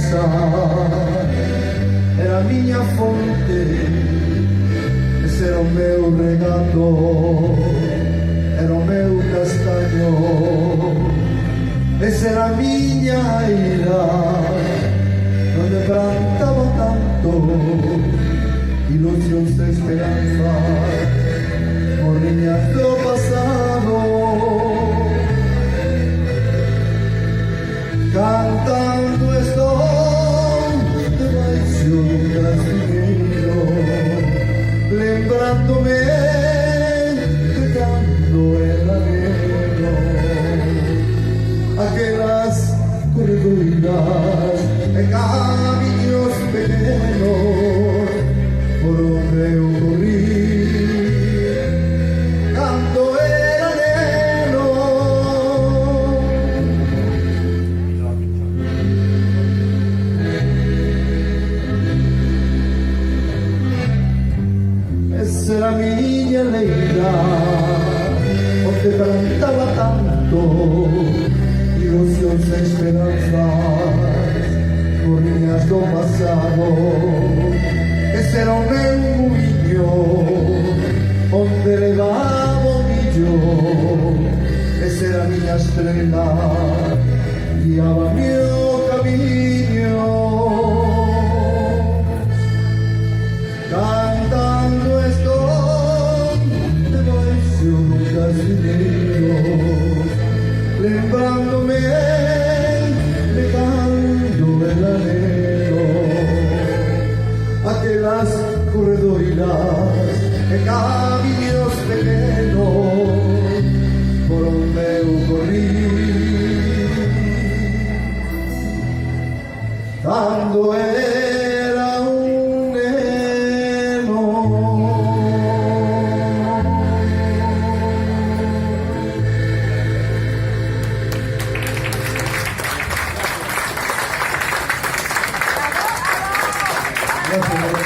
passar era a miña fonte, ese era o meu regato, era o meu castaño, esa era a miña ira, donde plantaba tanto ilusións de esperanza, morriñas do pasado, cantando estou debaixo dun brasileiro, lembrándome de cando era negro, aquelas corredoiras e camiños pequenos por onde eu corrí cando era neno. Esa era miña leira, onde plantaba tanto ilusións e esperanzas, corriñas do pasado. Ese era o meu muiño, onde levaba o millo, esa era a miña estrela, guiaba o meu camiño. Cantando estou debaixo dun brasileiro, lembrándome de cando era negro, aquelas corredoiras e camiños pequenos por onde eu corrí cando era un neno. Gracias.